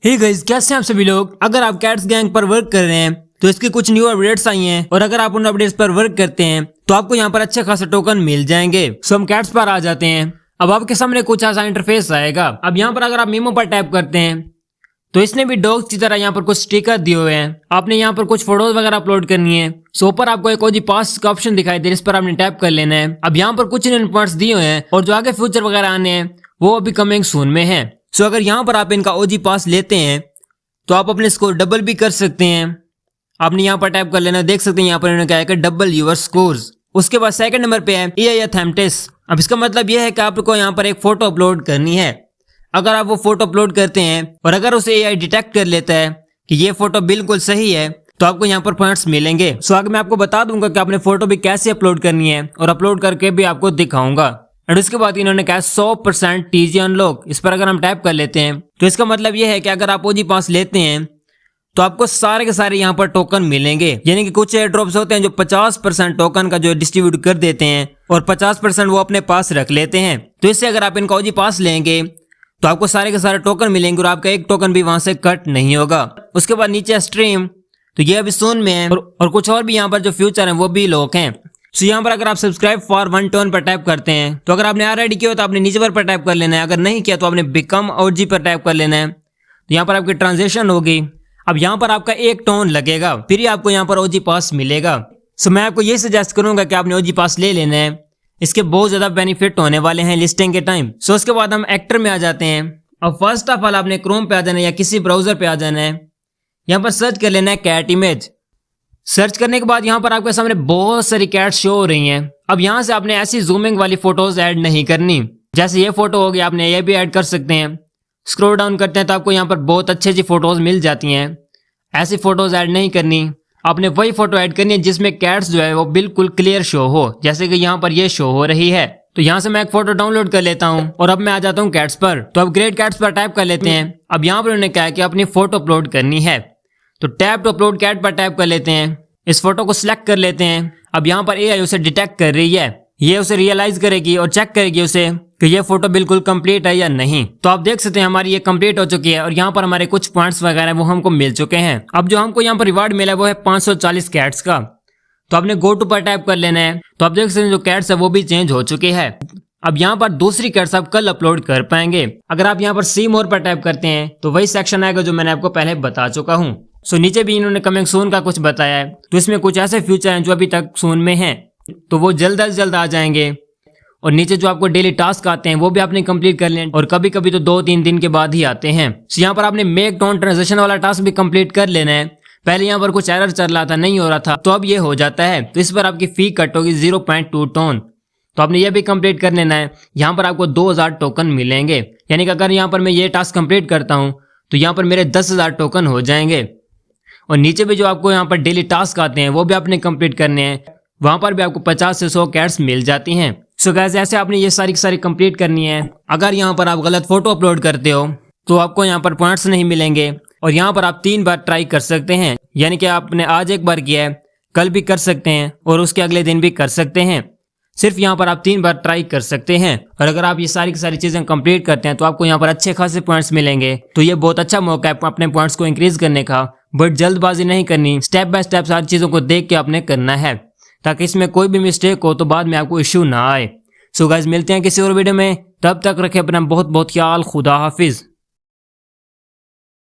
Hey guys, कैसे हैं आप सभी लोग। अगर आप कैट्स गैंग पर वर्क कर रहे हैं तो इसकी कुछ न्यू अपडेट्स आई हैं और अगर आप उन अपडेट्स पर वर्क करते हैं तो आपको यहाँ पर अच्छे खासे टोकन मिल जाएंगे। सो हम कैट्स पर आ जाते हैं। अब आपके सामने कुछ ऐसा इंटरफेस आएगा। अब यहाँ पर अगर आप मीमो पर टैप करते हैं तो इसने भी डॉग्स की तरह यहाँ पर कुछ स्टिकर दिए हुए हैं। आपने यहाँ पर कुछ फोटोज वगैरह अपलोड करनी है। सो ऊपर आपको एक ओजी पास का ऑप्शन दिखाई दे, इस पर आपने टैप कर लेना है। अब यहाँ पर कुछ पॉइंट्स दिए हुए हैं और जो आगे फ्यूचर वगैरह आने हैं वो अभी कमिंग सून में है। सो अगर यहाँ पर आप इनका ओजी पास लेते हैं तो आप अपने स्कोर डबल भी कर सकते हैं। आपने यहाँ पर टैप कर लेना, देख सकते हैं यहाँ पर इन्होंने क्या है कि डबल यूर स्कोर्स। उसके बाद सेकंड नंबर पे है एआई अथेंटिस। अब इसका मतलब यह है कि आपको यहाँ पर एक फोटो अपलोड करनी है। अगर आप वो फोटो अपलोड करते हैं और अगर उसे एआई डिटेक्ट कर लेता है कि ये फोटो बिल्कुल सही है तो आपको यहाँ पर पॉइंट्स मिलेंगे। सो आगे मैं आपको बता दूंगा कि आपने फोटो भी कैसे अपलोड करनी है और अपलोड करके भी आपको दिखाऊंगा। और उसके बाद इन्होंने कहा 100% टीजी अनलॉक। इस पर अगर हम टैप कर लेते हैं तो इसका मतलब यह है कि अगर आप ओजी पास लेते हैं तो आपको सारे के सारे यहाँ पर टोकन मिलेंगे। यानी कि कुछ एयर ड्रॉप्स होते हैं जो 50% टोकन का जो डिस्ट्रीब्यूट कर देते हैं और 50% वो अपने पास रख लेते हैं। तो इससे अगर आप इनका ओजी पास लेंगे तो आपको सारे के सारे टोकन मिलेंगे और आपका एक टोकन भी वहां से कट नहीं होगा। उसके बाद नीचे स्ट्रीम, तो ये अभी सून में है और कुछ और भी यहाँ पर जो फ्यूचर है वो भी लॉक हैं। सो यहाँ पर अगर आप सब्सक्राइब फॉर 1 टोन पर टैप करते हैं तो अगर आपने ऑलरेडी किया हो तो आपने नीचे पर टैप कर लेना है। अगर नहीं किया तो आपने बिकम ओजी पर टैप कर लेना है। तो यहाँ पर आपकी ट्रांजेक्शन होगी। अब यहाँ पर आपका 1 टोन लगेगा, फिर ही आपको यहाँ पर ओजी पास मिलेगा। सो मैं आपको ये सजेस्ट करूंगा कि आपने ओजी पास ले लेना है। इसके बहुत ज्यादा बेनिफिट होने वाले हैं लिस्टिंग के टाइम। सो उसके बाद हम एक्टर में आ जाते हैं। अब फर्स्ट ऑफ ऑल आपने क्रोम पे आ जाना है या किसी ब्राउजर पे आ जाना है। यहाँ पर सर्च कर लेना है कैट इमेज। सर्च करने के बाद यहाँ पर आपके सामने बहुत सारी कैट शो हो रही हैं। अब यहाँ से आपने ऐसी जूमिंग वाली फोटोज ऐड नहीं करनी। जैसे ये फोटो होगी आपने ये भी ऐड कर सकते हैं। स्क्रॉल डाउन करते हैं तो आपको यहाँ पर बहुत अच्छी फोटोज मिल जाती हैं। ऐसी फोटोज ऐड नहीं करनी, आपने वही फोटो ऐड करनी है जिसमें कैट्स जो है वो बिल्कुल क्लियर शो हो, जैसे कि यहाँ पर ये शो हो रही है। तो यहाँ से मैं एक फोटो डाउनलोड कर लेता हूँ और अब मैं आ जाता हूँ कैट्स पर। तो अब ग्रेट कैट्स पर टाइप कर लेते हैं। अब यहाँ पर उन्होंने कहा कि अपनी फोटो अपलोड करनी है तो टैप टू अपलोड कैट पर टाइप कर लेते हैं। इस फोटो को सिलेक्ट कर लेते हैं। अब यहाँ पर एआई उसे डिटेक्ट कर रही है, ये उसे रियलाइज करेगी और चेक करेगी उसे कि ये फोटो बिल्कुल कंप्लीट है या नहीं। तो आप देख सकते हैं हमारी ये कंप्लीट हो चुकी है और यहाँ पर हमारे कुछ पॉइंट्स वगैरह वो हमको मिल चुके हैं। अब जो हमको यहाँ पर रिवार्ड मिला है वो है 540 कैट्स का। तो आपने गो टू पर टाइप कर लेना है। तो आप देख सकते हैं जो कैट्स है वो भी चेंज हो चुकी है। अब यहाँ पर दूसरी कैट्स आप कल अपलोड कर पाएंगे। अगर आप यहाँ पर सी मोर पर टाइप करते हैं तो वही सेक्शन आएगा जो मैंने आपको पहले बता चुका हूँ। सो नीचे भी इन्होंने कमिंग सून का कुछ बताया है। तो इसमें कुछ ऐसे फ्यूचर हैं जो अभी तक सून में हैं तो वो जल्द से जल्द आ जाएंगे। और नीचे जो आपको डेली टास्क आते हैं वो भी आपने कंप्लीट कर लें और कभी कभी तो 2-3 दिन के बाद ही आते हैं। सो यहाँ पर आपने मेक टोन ट्रांजेक्शन वाला टास्क भी कंप्लीट कर लेना है। पहले यहाँ पर कुछ एरर चल रहा था, नहीं हो रहा था, तो अब ये हो जाता है। तो इस पर आपकी फी कट होगी 0.2 टोन। तो आपने ये भी कंप्लीट कर लेना है। यहाँ पर आपको 2000 टोकन मिलेंगे। यानी कि अगर यहाँ पर मैं ये टास्क कंप्लीट करता हूँ तो यहाँ पर मेरे 10,000 टोकन हो जाएंगे। और नीचे भी जो आपको यहाँ पर डेली टास्क आते हैं वो भी आपने कंप्लीट करने हैं। वहां पर भी आपको 50 से 100 कैट्स मिल जाती हैं। सो गाइस, ऐसे आपने ये सारी की सारी कंप्लीट करनी है। अगर यहाँ पर आप गलत फोटो अपलोड करते हो तो आपको यहाँ पर पॉइंट्स नहीं मिलेंगे। और यहाँ पर आप 3 बार ट्राई कर सकते हैं। यानी कि आपने आज एक बार किया है, कल भी कर सकते हैं और उसके अगले दिन भी कर सकते हैं। सिर्फ यहाँ पर आप 3 बार ट्राई कर सकते हैं। और अगर आप ये सारी की सारी चीजें कंप्लीट करते हैं तो आपको यहाँ पर अच्छे खासे पॉइंट्स मिलेंगे। तो ये बहुत अच्छा मौका है अपने पॉइंट्स को इंक्रीज करने का। बट जल्दबाजी नहीं करनी, स्टेप बाय स्टेप सारी चीजों को देख के आपने करना है ताकि इसमें कोई भी मिस्टेक हो तो बाद में आपको इश्यू ना आए। सो गाइस, मिलते हैं किसी और वीडियो में। तब तक रखें अपना बहुत बहुत ख्याल। खुदा हाफिज।